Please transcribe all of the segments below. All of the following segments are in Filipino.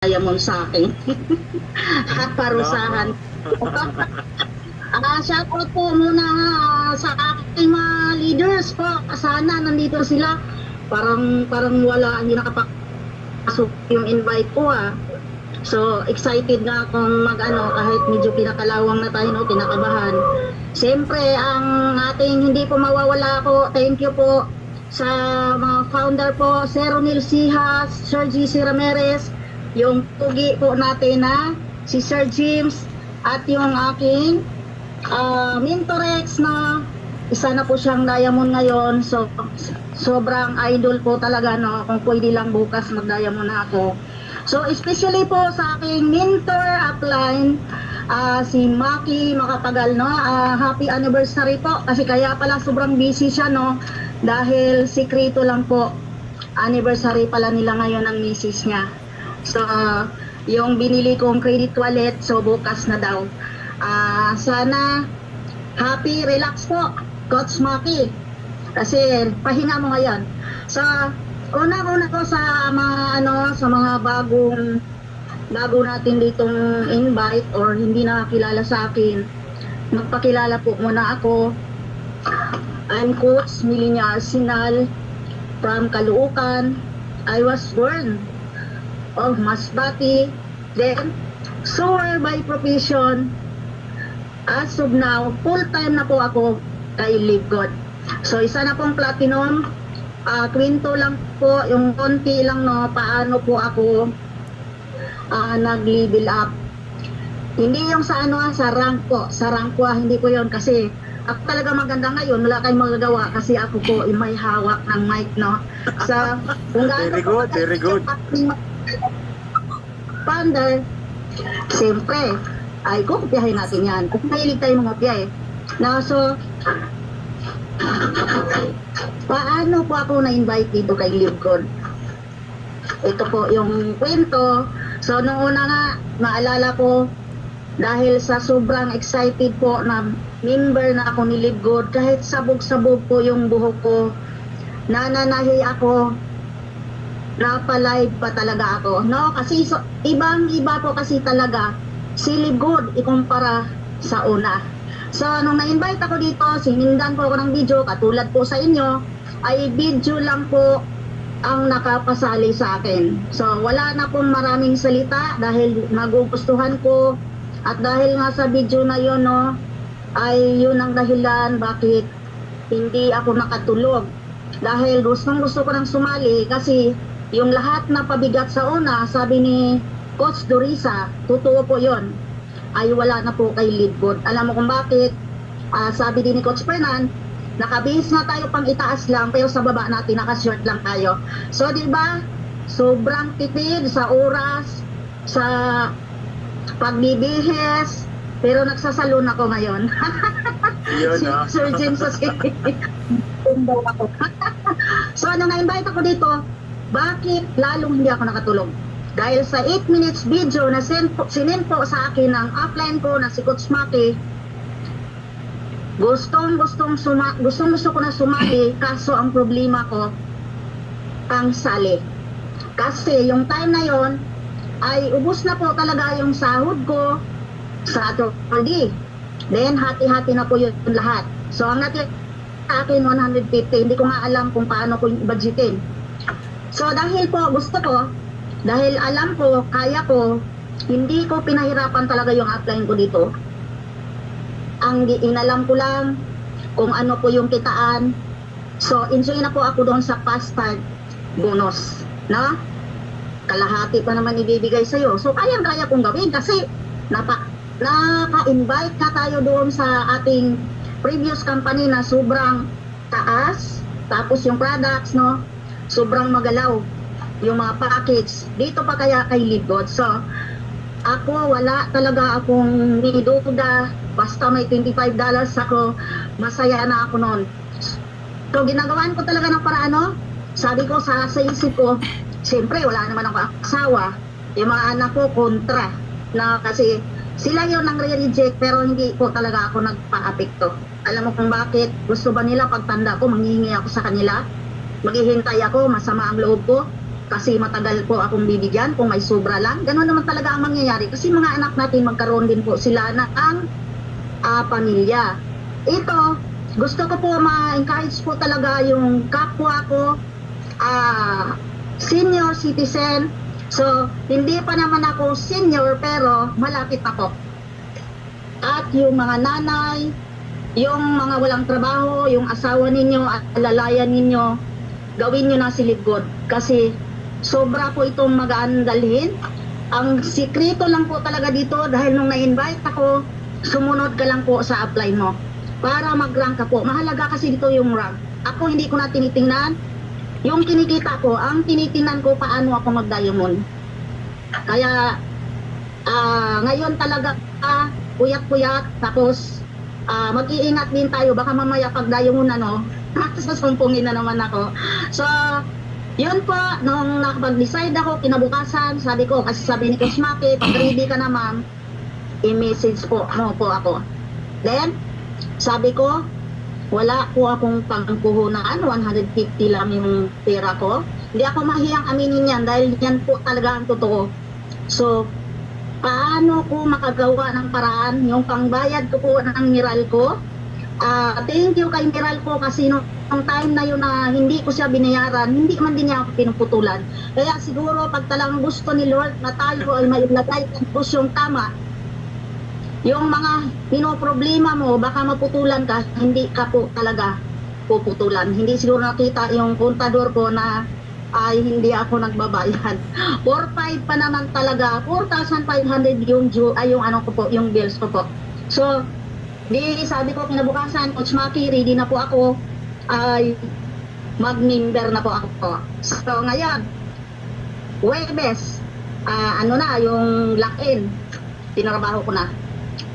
diamond sa akin. At parusahan. Shoutout po muna sa aking mga leaders po. Sana nandito sila. Parang wala, hindi nakapasok yung invite ko So, excited na akong kahit medyo pinakalawang na tayo, no, kinakabahan. Siyempre, ang ating hindi po mawawala ko, thank you po sa mga founder po, Sir Ronil Sihas, Sir GC Ramirez, yung pugi po natin na si Sir James, at yung aking Mentorex na isa na po siyang diamond ngayon. So, sobrang idol po talaga, no, kung pwede lang bukas mag-diamond na ako. So, especially po sa aking mentor upline, si Maki Makapagal, no? Happy anniversary po. Kasi kaya pala sobrang busy siya, no? Dahil sikreto lang po. Anniversary pala nila ngayon ng misis niya. So, yung binili kong credit wallet, so bukas na daw. Sana happy, relax po, Coach Maki. Kasi pahinga mo ngayon. So, una ko sa mga sa mga bago natin ditong invite or hindi nakakilala sa akin. Magpakilala po muna ako. I'm Coach Milinya Arsenal from Caloocan. I was born of Masbate, then sewer by profession. As of now, full-time na po ako kay Live God. So, isa na pong platinum. Kwento lang po, yung konti lang, no, paano po ako nag-level up. Hindi yung sa sa rank po. Sa rank po, hindi ko yon kasi ako talaga maganda ngayon, wala kayong magagawa kasi ako po may hawak ng mic, no. Sa kung very good. Founder, siyempre, ay kopyahin natin yan. Kasi mahilig tayo mga kopya Na, so, paano po ako na-invite dito kay LiveGod? Ito po yung kwento. So, nung una nga, maalala ko, dahil sa sobrang excited po na member na ako ni LiveGod, kahit sabog-sabog po yung buhok ko, nananahi ako, napalive pa talaga ako. No? Kasi ibang-iba po kasi talaga si LiveGod ikumpara sa una. So, nung na-invite ako dito, sinindan po ako ng video, katulad po sa inyo, ay video lang po ang nakapasali sa akin. So, wala na pong maraming salita dahil magugustuhan ko. At dahil nga sa video na yun, no, ay yun ang dahilan bakit hindi ako nakatulog. Dahil gusto ko nang sumali kasi yung lahat na pabigat sa una, sabi ni Coach Dorisa, totoo po yun, ay wala na po kay LiveGod. Alam mo kung bakit? Sabi din ni Coach Fernan, nakabihis na tayo pang itaas lang, pero sa baba natin naka-short lang tayo. So, di ba? Sobrang tipid sa oras, sa pagbibihis, pero nagsasalon ako ngayon. Yun, Sir James sa So, nung na-invite ako dito, bakit lalong hindi ako nakatulog? Dahil sa 8 minutes video na sinend po sa akin ng upline ko na si Coach Maki, gusto ko na sumali, kaso ang problema ko, ang sali. Kasi yung time na yon ay ubos na po talaga yung sahod ko sa attorney. Then hati-hati na po yun lahat. So ang natin sa akin 150, hindi ko nga alam kung paano ko budgetin. So dahil po gusto ko, dahil alam ko, kaya ko, hindi ko pinahirapan talaga yung upline ko dito. Ang inalam ko lang kung ano po yung kitaan. So, enjoy na po ako doon sa fast start bonus. No? Kalahati pa naman ibibigay sa'yo. So, kayang-kaya kong gawin kasi naka-invite na tayo doon sa ating previous company na sobrang taas. Tapos yung products, no? Sobrang magalaw. Yung mga package. Dito pa kaya kay LiveGod. So, ako, wala talaga akong niduda. Basta may $25 ako, masaya na ako noon. So, ginagawan ko talaga ng paraan, no? Sabi ko sa isip ko, siyempre, wala naman ako asawa. Yung mga anak ko, kontra. Na kasi, sila yun ang re-reject, pero hindi po talaga ako nagpa-apekto. Alam mo kung bakit? Gusto ba nila pagtanda ko, manghihingi ako sa kanila? Maghihintay ako, masama ang loob ko? kasi matagal po akong bibigyan kung may sobra lang. Ganun naman talaga ang mangyayari kasi mga anak natin magkaroon din po sila ng pamilya. Ito, gusto ko po ma-encourage po talaga yung kapwa ko, senior citizen. So, hindi pa naman ako senior pero malapit na po. At yung mga nanay, yung mga walang trabaho, yung asawa ninyo, alalayan ninyo, gawin nyo na silipgod. Kasi sobra po itong magaan dalhin. Ang sikreto lang po talaga dito dahil nung na-invite ako, sumunod ka lang po sa apply mo para mag-rank ka po. Mahalaga kasi dito yung rank. Ako hindi ko na tinitingnan yung kinikita ko, ang tinitingnan ko paano ako mag-diamond. Kaya ngayon talaga puyat-puyat, tapos mag-iingat din tayo, baka mamaya pag diamond sasumpungin na naman ako. So yun po, nung nakapag-decide ako kinabukasan, sabi ko, kasi sabi ni Coach Maki, pag ready ka na ma'am, i-message po mo po ako. Then sabi ko, wala po akong pangpuhunan, 150 lang yung pera ko. Hindi ako mahiyang aminin yan dahil yan po talaga ang totoo. So, paano ko makagawa ng paraan yung pangbayad ko po ng Meralco? Thank you kay Meralco kasi nung time na yun na hindi ko siya binayaran, hindi man din niya ako pinuputulan. Kaya siguro pag talagang gusto ni Lord na tayo ay may ilagay ang pusyong tama, yung mga pinoproblema mo, baka maputulan ka, hindi ka po talaga puputulan. Hindi siguro nakita yung kontador ko na ay hindi ako nagbabayad. 4,500 pa naman talaga, 4,500 yung yung bills ko po. So, di sabi ko kinabukasan, Coach Maki, ready na po ako, ay mag-member na po ako. So, ngayon, Webes, yung lock-in, tinrabaho ko na.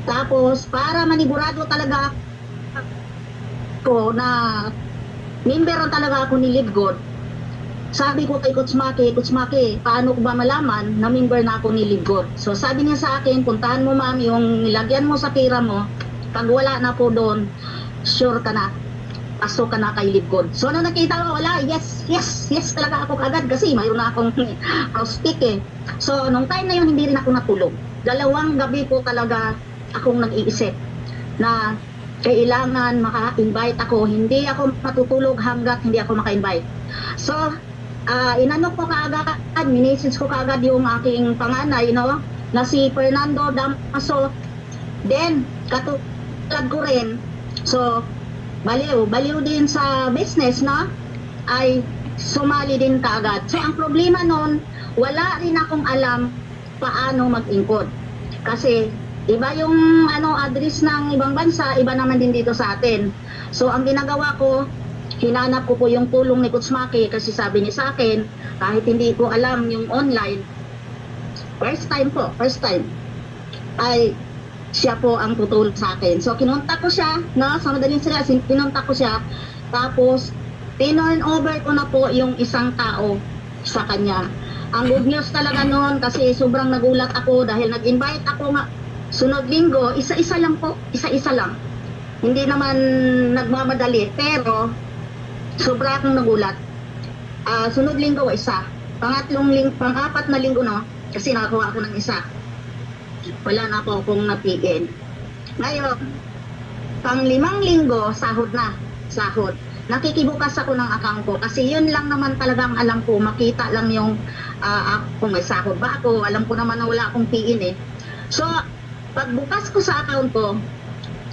Tapos, para manigurado talaga ko na member talaga ako ni LiveGod, sabi ko kay Coach Maki, paano ko ba malaman na member na ako ni LiveGod? So, sabi niya sa akin, puntahan mo ma'am, yung nilagyan mo sa pera mo, pag wala na po doon, sure ka na, pasok ka na kay LiveGod. So, nung nakita ko, wala, yes talaga ako agad kasi mayroon na akong stick eh. So, nung time na yun, hindi rin ako natulog. 2 gabi po talaga akong nag-iisip na kailangan maka-invite ako. Hindi ako matutulog hanggat hindi ako maka-invite. So, inano ko kaagad, minessage ko kaagad yung aking panganay, na si Fernando Damaso. Then, katulad ko rin. So, baliw din sa business, ay sumali din kaagad. So, ang problema nun, wala rin akong alam paano mag-ingkod. Kasi, iba yung address ng ibang bansa, iba naman din dito sa atin. So, ang ginagawa ko, hinanap ko po yung tulong ni Coach Maki kasi sabi niya sa akin, kahit hindi ko alam yung online, first time, ay siya po ang tutulong sa akin. So, kinontak ko siya, sa madaling sila, kinontak ko siya, tapos, tinurn over ko na po yung isang tao sa kanya. Ang good news talaga noon kasi sobrang nagulat ako dahil nag-invite ako nga sunod linggo, isa-isa lang po, isa-isa lang. Hindi naman nagmamadali, pero sobra akong nagulat. Sunod linggo, isa. Pang-apat na linggo, kasi nakakuha ako ng isa. Wala na po akong napiin. Ngayon, pang-5 linggo, sahod na. Sahod. Nakikibukas ako ng account ko kasi yun lang naman talagang alam ko, makita lang yung kung may sahod ba ako, alam ko naman na wala akong PIN eh. So, pagbukas ko sa account ko,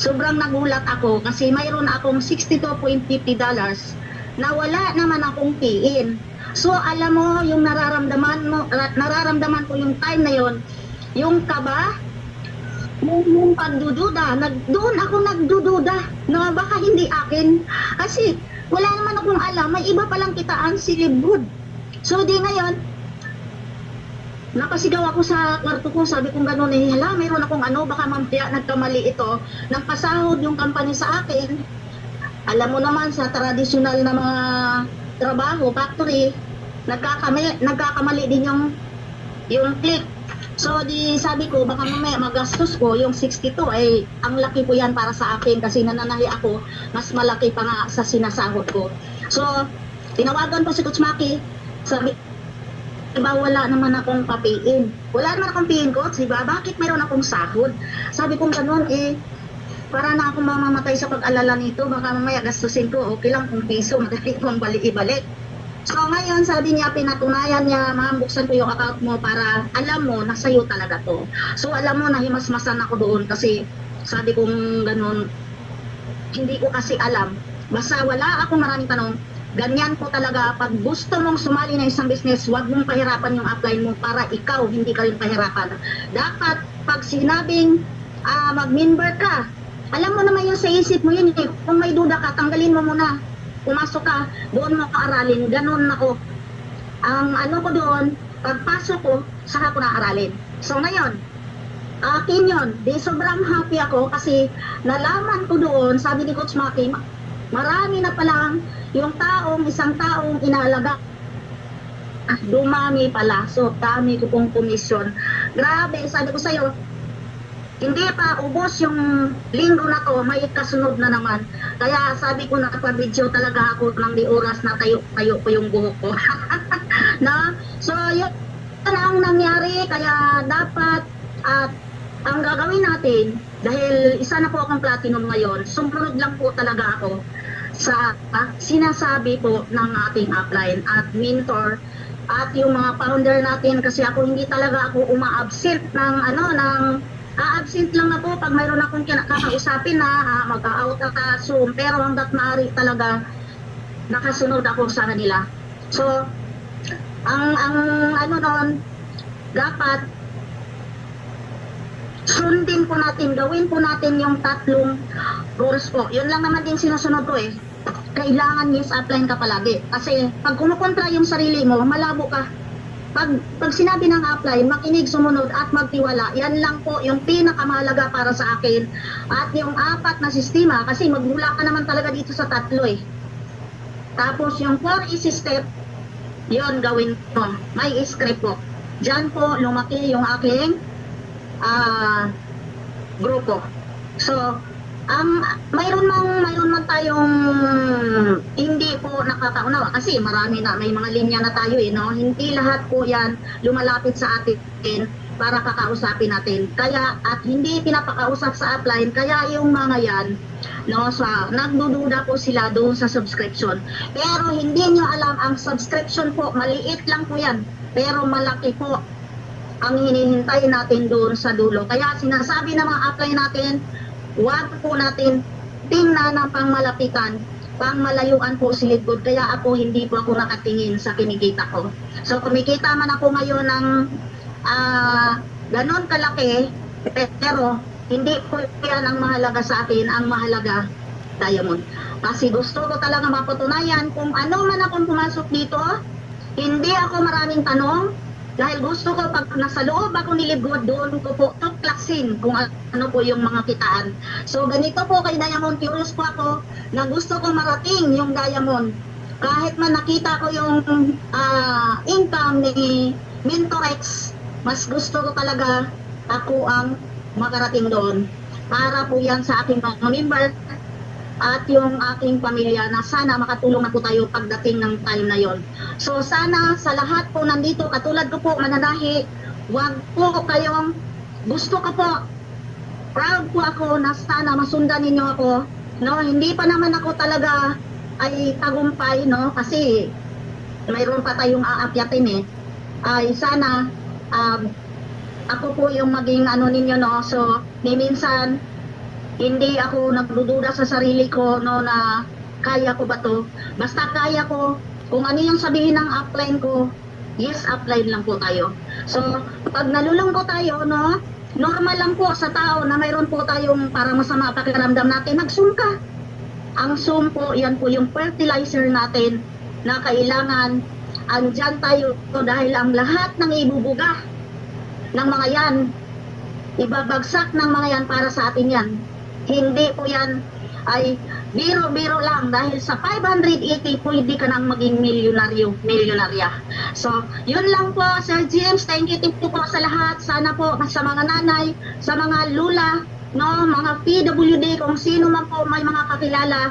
sobrang nagulat ako kasi mayroon akong $62.50 na wala naman akong PIN. So, alam mo, yung nararamdaman ko yung time na yon, yung kaba, yung pagdududa, doon ako nagdududa na baka hindi akin. Kasi wala naman akong alam, may iba palang kitaan si LiveGod. So, di ngayon, napasigaw ako sa kwarto ko, sabi kong gano'n hala, mayroon akong baka mamaya nagkamali ito, nagpasahod yung company sa akin. Alam mo naman sa tradisyonal na mga trabaho, factory, nagkakamali din yung click. So di sabi ko, baka mamaya magastos ko yung 62 ay ang laki po yan para sa akin kasi nananahi ako, mas malaki pa nga sa sinasahod ko. So, tinawagan ko si Coach Maki, sabi Diba, wala naman akong papiin. Wala naman akong piin, coach, diba? Bakit mayroon akong sahod? Sabi kong ganun, para na akong mamamatay sa pag-alala nito. Baka mamaya gastusin ko, okay lang kung piso, madali kong ibalik. So ngayon, sabi niya, pinatunayan niya, ma'am, buksan ko yung account mo para alam mo na sa'yo talaga to. So alam mo, nahimasmasan ako doon kasi sabi kong ganun, hindi ko kasi alam. Basta wala akong maraming tanong. Ganyan po talaga, pag gusto mong sumali na isang business, huwag mong pahirapan yung upline mo para ikaw hindi ka rin pahirapan. Dapat pag sinabing mag-member ka, alam mo naman yung sa isip mo yun, kung may duda ka, tanggalin mo muna. Pumasok ka, doon mo kaaralin, ganun ako. Ang ano ko doon, pagpasok ko, saka ko na-aralin. So ngayon, akin yun, di sobrang happy ako kasi nalaman ko doon, sabi ni Coach Maki, marami na palang yung isang taong inaalaga. Dumami pala, so dami ko pong komisyon. Grabe, sabi ko sa'yo, hindi pa ubos yung linggo na to, may kasunod na naman. Kaya sabi ko, nakapag-video talaga ako ng di oras na tayo ko yung buhok ko. Na? So, yun ang nangyari. Kaya dapat, at ang gagawin natin, dahil isa na po akong platinum ngayon, sumunod lang po talaga ako sa sinasabi po ng ating upline at mentor at yung mga founder natin, kasi ako hindi talaga ako uma-absent ng absent lang ako pag mayroon akong kakausapin na mag-out at Zoom, pero hanggat maaari talaga nakasunod ako sa kanila. So ang noon, dapat sundin po natin, gawin po natin yung 3 rules po. Yun lang naman din sinusunod ko kailangan yes upline ka palagi, kasi pag kumukontra yung sarili mo, malabo ka. Pag sinabi ng upline, makinig, sumunod at magtiwala, yan lang po yung pinakamahalaga para sa akin. At yung 4 na sistema, kasi magmula ka naman talaga dito sa 3 Tapos yung 4 easy step, yon gawin mo. May script po. Diyan po lumaki yung aking grupo. So, mayroon man tayong hindi po nakakaunawa kasi marami na, may mga linya na tayo no? Hindi lahat po yan lumalapit sa atin para kakausapin natin. Kaya, at hindi pinapakausap sa upline, kaya yung mga yan, no, nagdududa po sila doon sa subscription. Pero hindi nyo alam, ang subscription po, maliit lang po yan. Pero malaki po ang hinihintay natin doon sa dulo. Kaya sinasabi ng mga upline natin, huwag po natin tingnan ng pangmalapitan, pangmalayuan po si Lidgood. Kaya ako, hindi po ako nakatingin sa kinikita ko. So, kumikita man ako ngayon ng ganon kalaki, pero hindi po yan ang mahalaga sa akin. Ang mahalaga, diamond. Kasi gusto ko talaga mapatunayan kung ano man akong pumasok dito, hindi ako maraming tanong. Dahil gusto ko, pag nasa loob ako ni Lidgood, doon ko po tuklasin kung ano po yung mga kitaan. So, ganito po kay Diamond, curious po ako na gusto ko marating yung Diamond. Kahit man nakita ko yung income ni Mentorex, mas gusto ko talaga ako ang makarating doon. Para po yan sa aking mga member at yung aking pamilya na sana makatulong na po tayo pagdating ng time na yon. So sana sa lahat po nandito, katulad ko po mananahi, wag po kayong, gusto ko po, proud po ako na sana masundan ninyo ako, no? Hindi pa naman ako talaga ay tagumpay, no? Kasi mayroon pa tayong aakyatin ay sana ako po yung maging ninyo, no? So minsan hindi ako nagdududa sa sarili ko, no, na kaya ko ba to. Basta kaya ko, kung ano yung sabihin ng upline ko, yes, upline lang po tayo. So, pag nalulungkot tayo, no, normal lang po sa tao na mayroon po tayong parang masama pakiramdam natin, mag-zoom ka. Ang zoom po, yan po yung fertilizer natin na kailangan andyan tayo dahil ang lahat ng ibubuga ng mga yan, ibabagsak ng mga yan para sa atin yan. Hindi po yan ay biro-biro lang dahil sa 580 pwede ka nang maging milyonarya. So, yun lang po, Sir James. Thank you po sa lahat. Sana po sa mga nanay, sa mga lula, no, mga PWD, kung sino man po may mga kakilala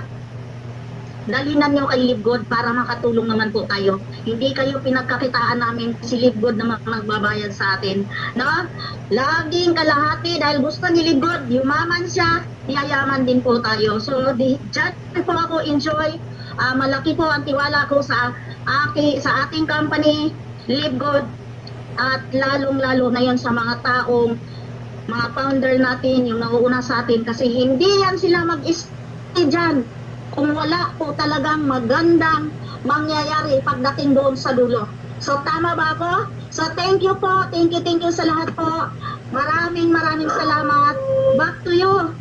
dalinan nyo kay Live Good para makatulong naman po tayo. Hindi kayo pinagkakitaan namin si Live Good na magbabayad sa atin. No? Laging kalahati dahil gusto ni Live Good, yumaman siya, yayaman din po tayo. So, dyan po ako enjoy. Malaki po ang tiwala ko sa ating company, Live Good, at lalong-lalo na yon sa mga taong, mga founder natin, yung nauuna sa atin, kasi hindi yan sila mag-stay dyan kung wala po talagang magandang mangyayari pagdating doon sa dulo. So, tama ba ako? So, thank you po. Thank you sa lahat po. Maraming salamat. Back to you,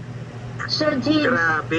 Sir Jim. Grabe.